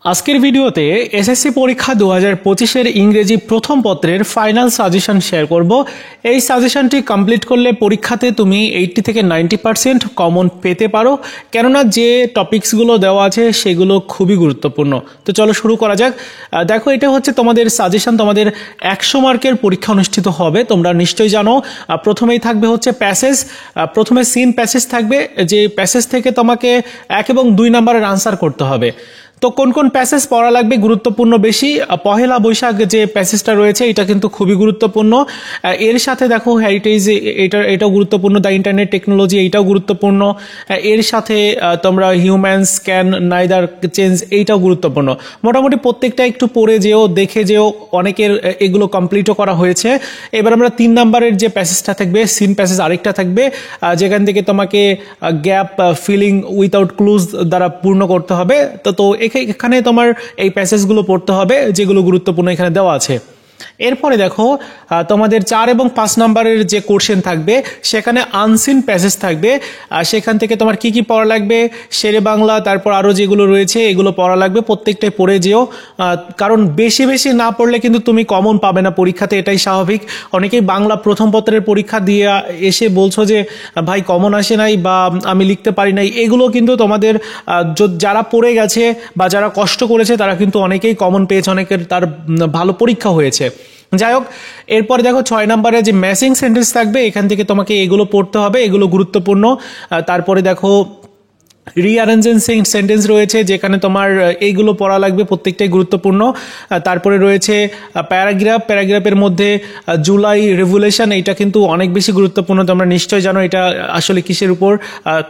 আজকের ভিডিওতে এসএসসি পরীক্ষা 2025 এর ইংরেজি প্রথম পত্রের ফাইনাল সাজেশন শেয়ার করব। এই সাজেশনটি কমপ্লিট করলে পরীক্ষাতে তুমি 80 থেকে 90% কমন পেতে পারো, কেননা যে টপিকসগুলো দেওয়া আছে সেগুলো খুবই গুরুত্বপূর্ণ। তো চলো শুরু করা যাক। দেখো, এটা হচ্ছে তোমাদের সাজেশন। তোমাদের 100 মার্কের পরীক্ষা অনুষ্ঠিত হবে, তোমরা নিশ্চয়ই জানো। প্রথমেই থাকবে হচ্ছে প্যাসেজ। প্রথমে সিন প্যাসেজ থাকবে, যে প্যাসেজ থেকে তোমাকে 1 এবং 2 নম্বরের আনসার করতে হবে। তো কোন কোন প্যাসেজ পড়া লাগবে গুরুত্বপূর্ণ বেশি, পহেলা বৈশাখ যে প্যাসেজটা রয়েছে এটা কিন্তু খুবই গুরুত্বপূর্ণ। এর সাথে দেখো হেরিটেজ, এটাও গুরুত্বপূর্ণ। দ্য ইন্টারনেট টেকনোলজি, এইটাও গুরুত্বপূর্ণ। এর সাথে তোমরা হিউম্যানস ক্যান নাইদার চেঞ্জ, এইটাও গুরুত্বপূর্ণ। মোটামুটি প্রত্যেকটা একটু পড়ে যেও, দেখে যেও, অনেকের এগুলো কমপ্লিটও করা হয়েছে। এবার আমরা 3 নম্বরের যে প্যাসেজটা থাকবে, সিন প্যাসেজ আরেকটা থাকবে, যেখান থেকে তোমাকে গ্যাপ ফিলিং উইথাউট ক্লুজ দ্বারা পূর্ণ করতে হবে। তো এখানে তোমার এই প্যাসেজগুলো পড়তে হবে, যেগুলো গুরুত্বপূর্ণ এখানে দেওয়া আছে। এরপরে দেখো, তোমাদের 4 এবং 5 নম্বরের যে কোশ্চেন থাকবে সেখানে আনসিন প্যাসেজ থাকবে। সেখান থেকে তোমার কি কি পড়া লাগবে, শেরে বাংলা, তারপর আরও যেগুলো রয়েছে এগুলো পড়া লাগবে। প্রত্যেকটাই পড়ে যেও, কারণ বেশি বেশি না পড়লে কিন্তু তুমি কমন পাবে না পরীক্ষাতে, এটাই স্বাভাবিক। অনেকেই বাংলা প্রথম পত্রের পরীক্ষা দিয়ে এসে বলছো যে ভাই কমন আসে নাই বা আমি লিখতে পারি নাই। এগুলো কিন্তু তোমাদের যারা পড়ে গেছে বা যারা কষ্ট করেছে তারা কিন্তু অনেকেই কমন পেয়েছে, অনেকের তার ভালো পরীক্ষা হয়েছে। যাই হোক, এরপরে দেখো 6 নম্বরে যে ম্যাচিং সেন্টেন্স থাকবে, এখান থেকে তোমাকে এগুলো পড়তে হবে, এগুলো গুরুত্বপূর্ণ। তারপরে দেখো রিঅ্যারেঞ্জিং সেন্টেন্স রয়েছে, যেখানে তোমার এইগুলো পড়া লাগবে, প্রত্যেকটাই গুরুত্বপূর্ণ। তারপরে রয়েছে প্যারাগ্রাফের মধ্যে জুলাই রেভলিউশন, এইটা কিন্তু অনেক বেশি গুরুত্বপূর্ণ। তোমরা নিশ্চয়ই জানো এটা আসলে কিসের উপর।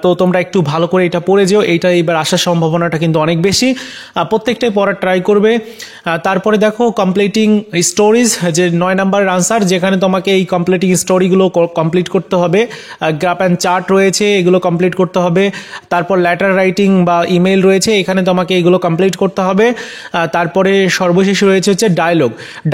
তো তোমরা একটু ভালো করে এটা পড়ে যেও, এইটা এবার আসার সম্ভাবনাটা কিন্তু অনেক বেশি। প্রত্যেকটাই পড়ার ট্রাই করবে। তারপরে দেখো কমপ্লিটিং স্টোরিজ, যে 9 নম্বরের আনসার, যেখানে তোমাকে এই কমপ্লিটিং স্টোরিগুলো কমপ্লিট করতে হবে। গ্রাফ অ্যান্ড চার্ট রয়েছে, এগুলো কমপ্লিট করতে হবে। তারপর লেটার রাইটিং বা ইমেল রয়েছে, এখানে তোমাকে এগুলো কমপ্লিট করতে হবে। তারপরে সর্বশেষ রয়েছে হচ্ছে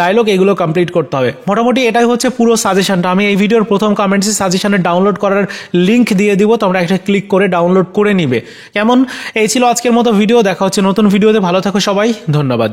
ডায়লগ, এগুলো কমপ্লিট করতে হবে। মোটামুটি এটাই হচ্ছে পুরো সাজেশনটা। আমি এই ভিডিওর প্রথম কমেন্টসে সাজেশনে ডাউনলোড করার লিঙ্ক দিয়ে দিব, তোমরা একটা ক্লিক করে ডাউনলোড করে নিবে। কেমন, এই ছিল আজকের মতো ভিডিও। দেখা হচ্ছে নতুন ভিডিওতে। ভালো থাকো সবাই, ধন্যবাদ।